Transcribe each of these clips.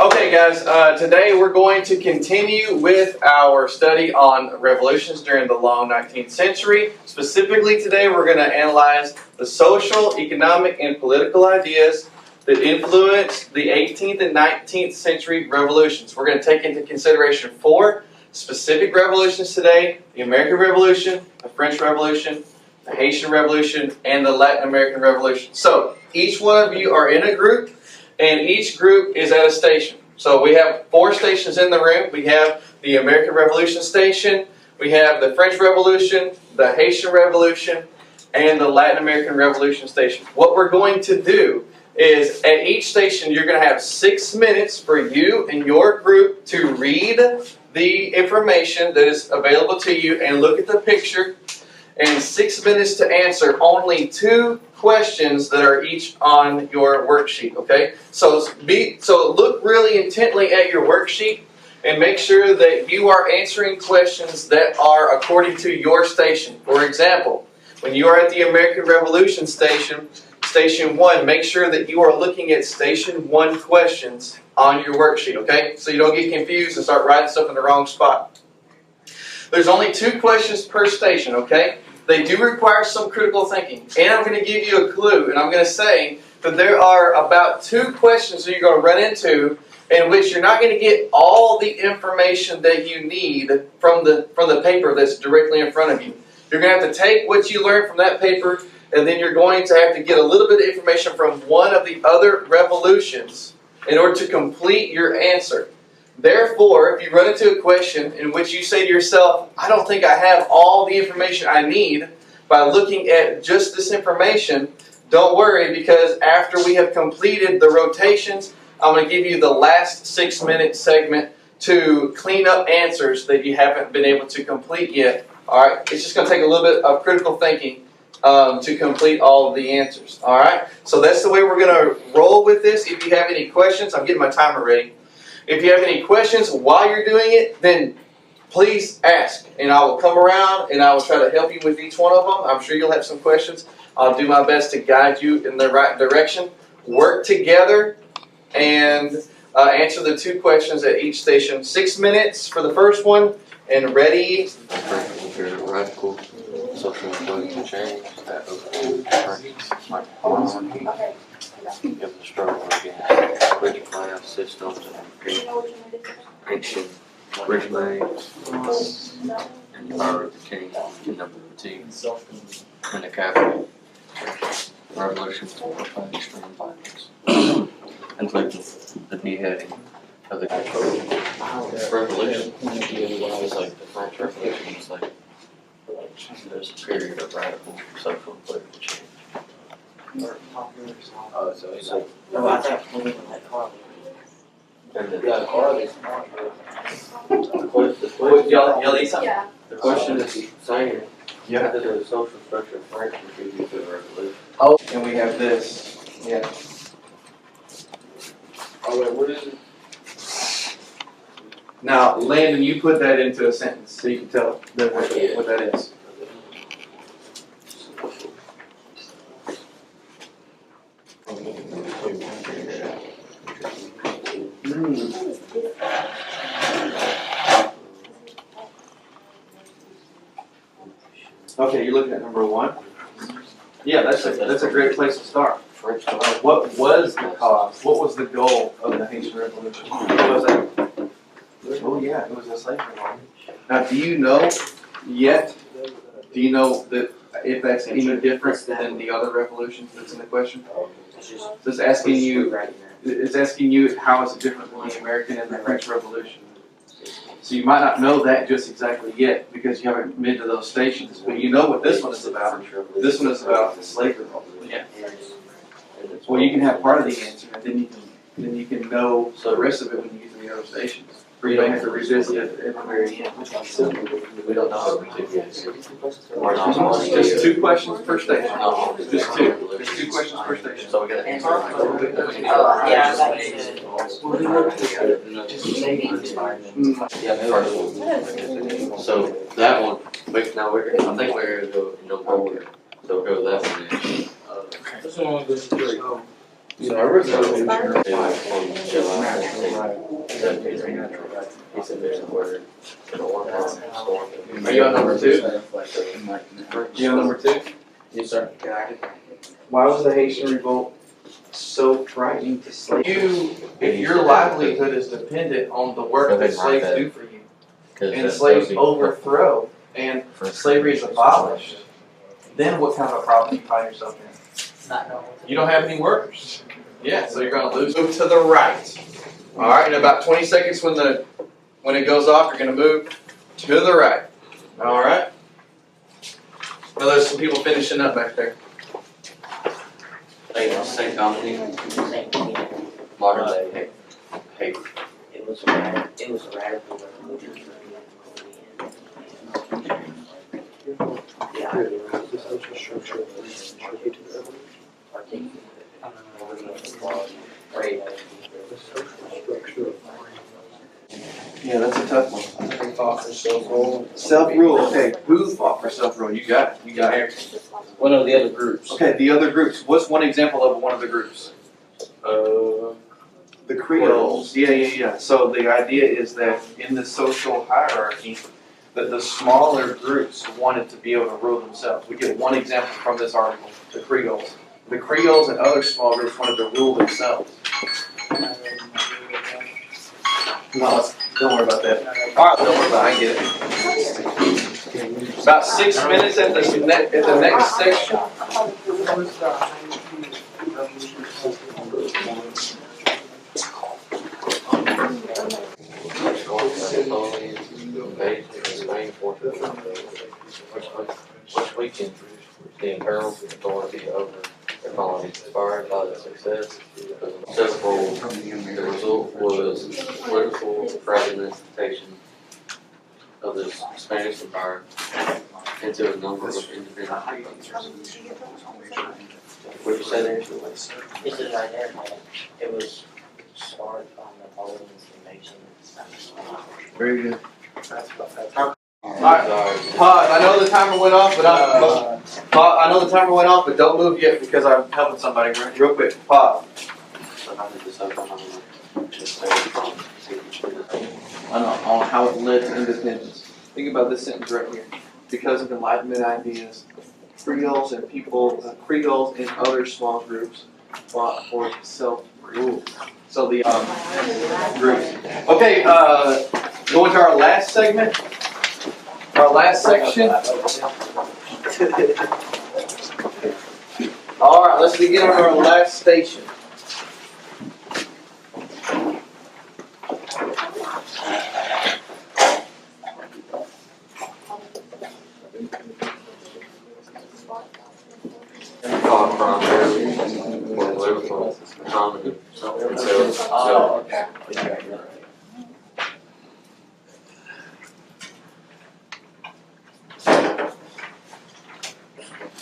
Okay guys, today we're going to continue with our study on revolutions during the long 19th century. Specifically today we're going to analyze the social, economic, and political ideas that influenced the 18th and 19th century revolutions. We're going to take into consideration 4 specific revolutions today: the American Revolution, the French Revolution, the Haitian Revolution, and the Latin American Revolution. So each one of you are in a group, and each group is at a station. So we have 4 stations in the room. We have the American Revolution station, we have the French Revolution, the Haitian Revolution, and the Latin American Revolution station. What we're going to do is at each station you're going to have 6 minutes for you and your group to read the information that is available to you and look at the picture, and 6 minutes to answer only 2 questions that are each on your worksheet. Okay, so look really intently at your worksheet and make sure that you are answering questions that are according to your station. For example, when you are at the American Revolution station, Station 1, make sure that you are looking at Station 1 questions on your worksheet. Okay, so you don't get confused and start writing stuff in the wrong spot. There's only 2 questions per station. Okay. They do require some critical thinking. And I'm going to give you a clue, and I'm going to say that there are about 2 questions that you're going to run into in which you're not going to get all the information that you need from the paper that's directly in front of you. You're going to have to take what you learned from that paper, and then you're going to have to get a little bit of information from one of the other revolutions in order to complete your answer. Therefore, if you run into a question in which you say to yourself, I don't think I have all the information I need by looking at just this information, don't worry, because after we have completed the rotations, I'm going to give you the last 6-minute segment to clean up answers that you haven't been able to complete yet. Alright, it's just going to take a little bit of critical thinking to complete all of the answers. Alright, so that's the way we're going to roll with this. If you have any questions, I'm getting my timer ready. If you have any questions while you're doing it, then please ask, and I will come around and I will try to help you with each one of them. I'm sure you'll have some questions. I'll do my best to guide you in the right direction. Work together and answer the 2 questions at each station. 6 minutes for the first one, and ready. Radical social and political change that overturns monarchy, given the struggle against rich class systems and ancient regimes, and the power of the king, and number 2, in the capital. Revolution proclaimed extreme violence, including the beheading of the revolution. It's like the French Revolution. It's like there's a period of radical social and political change. So it's like, and the question is saying, how did the social structure of France contribute to the revolution? Oh, and we have this. Yeah. All right, what is it? Now, Landon, you put that into a sentence so you can tell them what that is. Okay, you're looking at number 1. Yeah, that's a great place to start. What was the cause? What was the goal of the Haitian Revolution? What was that? Oh yeah, it was a slavery law. Now, do you know that if that's any different than the other revolutions that's in the question? It's asking you how is it different than the American and the French Revolution. So you might not know that just exactly yet because you haven't been to those stations, but you know what this one is about. This one is about the slavery law. Yeah. Well, you can have part of the answer, and then you can know the rest of it when you get to the other stations. Or you don't have to revisit it at the very end. We don't know. Just 2 questions per station. Just 2. Just 2 questions per station. So we got to answer. So that one, now I think we're going to go in November. So we'll go to that one next. This one was 3. So our revolution on July He said there's a word. Are you on number 2? You on number 2? Yes, sir. Why was the Haitian revolt so frightening to slaves? If your livelihood is dependent on the work that slaves do for you, and slaves overthrow, and slavery is abolished, then what kind of a problem do you find yourself in? You don't have any workers. Yeah, so you're going to lose. Move to the right. All right, in about 20 seconds when it goes off, you're going to move to the right. All right. Well, there's some people finishing up back there. St. Dominic, modern day hate. It was a radical revolution. Yeah, The social structure of Yeah, that's a tough one. They fought for self-rule. Self-rule, okay. Who fought for self-rule? You got it. You got it. one of the other groups. Okay, the other groups. What's one example of one of the groups? The Creoles. Yeah. So the idea is that in the social hierarchy, that the smaller groups wanted to be able to rule themselves. We get one example from this article, the Creoles. The Creoles and other small groups wanted to rule themselves. No, don't worry about that. All right, don't worry about it. I get it. About 6 minutes at the next section. Which weekend the imperial authority over the colonies inspired by the success of several. The result was political fragmentation of the Spanish Empire into a number of independent countries. What did you say there? This is right there, man. It was started on Napoleon's invasion. Very good. Alright, pause. I know the timer went off, but don't move yet because I'm helping somebody real quick. Pause. On how it led to independence. Think about this sentence right here. Because of Enlightenment ideas, Creoles and Creoles and other small groups fought for self-rule. So the groups. Okay, going to our last segment. Our last section. All right, let's begin on our last station.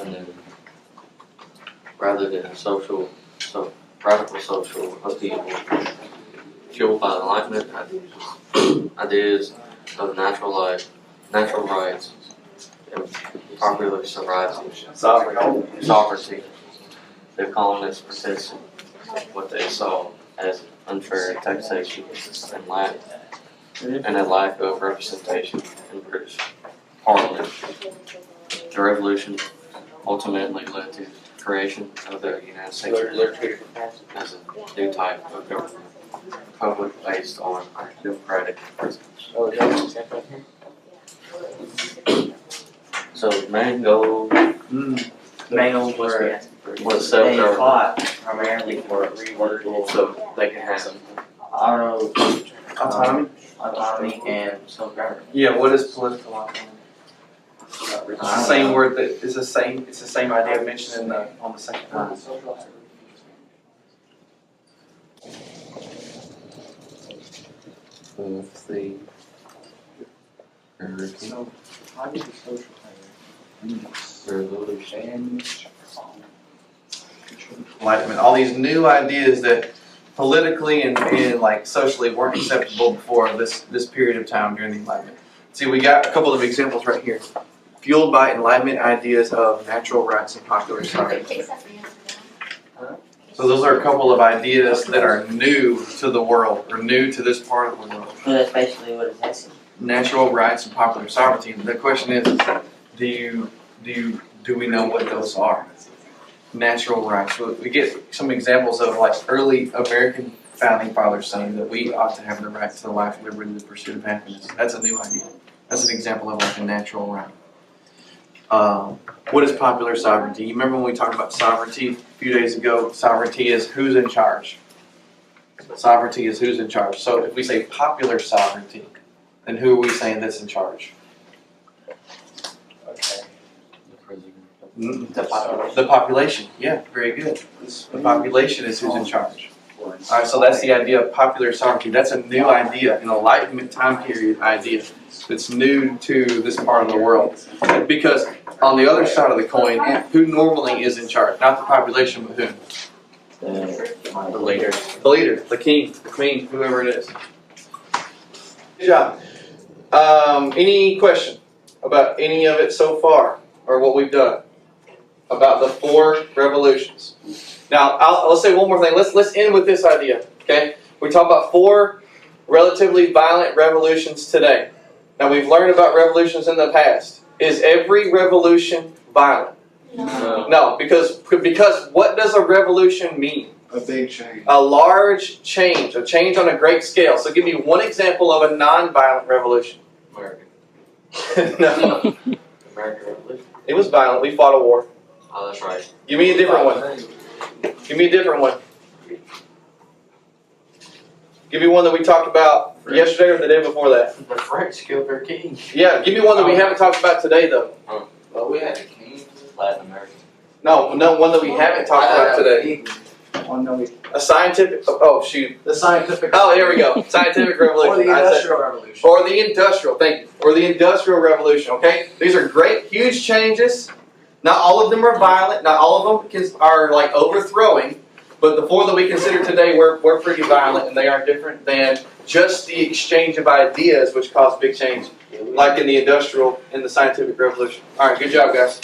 And then, rather than radical social upheaval, fueled by Enlightenment ideas of natural life, natural rights, and popular sovereignty, the colonists protested what they saw as unfair taxation and a lack of representation in the British Parliament. The revolution ultimately led to the creation of the United States as a new type of government, republic based on democratic principles. So the main goal was They self-government, fought primarily for rewording, so they can have autonomy and self-government. Yeah, what is political autonomy? It's the same word that is the same. It's the same idea mentioned on the second line. of the So, how did the social revolution. Enlightenment. All these new ideas that politically and like socially weren't acceptable before this period of time during the Enlightenment. See, we got a couple of examples right here. Fueled by Enlightenment ideas of natural rights and popular sovereignty. So So those are a couple of ideas that are new to the world, or new to this part of the world. So that's basically what it's asking. Natural rights and popular sovereignty. The question is, do we know what those are? Natural rights. So we get some examples of like early American founding fathers saying that we ought to have the right to life, liberty, and the pursuit of happiness. That's a new idea. That's an example of like a natural right. What is popular sovereignty? You remember when we talked about sovereignty a few days ago? Sovereignty is who's in charge. Sovereignty is who's in charge. So if we say popular sovereignty, then who are we saying that's in charge? Okay. The president. The population. Yeah, very good. The population is who's in charge. Alright, so that's the idea of popular sovereignty. That's a new idea, an Enlightenment time period idea that's new to this part of the world. Because on the other side of the coin, who normally is in charge? Not the population, but whom? The leader. The leader, the king, the queen, whoever it is. Good job. Any question about any of it so far, or what we've done about the 4 revolutions? Now, let's say one more thing. Let's end with this idea. Okay, we talk about 4 relatively violent revolutions today. Now we've learned about revolutions in the past. Is every revolution violent? No, because what does a revolution mean? A big change. A large change, a change on a great scale. So give me one example of a non-violent revolution. American. No, American Revolution. it was violent. We fought a war. Oh, that's right. Give me a different one. Give me a different one. Give me one that we talked about yesterday or the day before that. The French killed their king. Yeah, give me one that we haven't talked about today though. Well, we had a king. Latin American. No, one that we haven't talked about today. One that we, A scientific. Oh shoot. the scientific. Oh, there we go. Scientific revolution. Or the I said- Industrial Revolution. Or the industrial, thank you. Or the industrial revolution, okay? These are great, huge changes. Not all of them are violent. Not all of them are like overthrowing. But the 4 that we consider today were pretty violent, and they are different than just the exchange of ideas, which caused big change, like in the industrial and the scientific revolution. All right, good job, guys.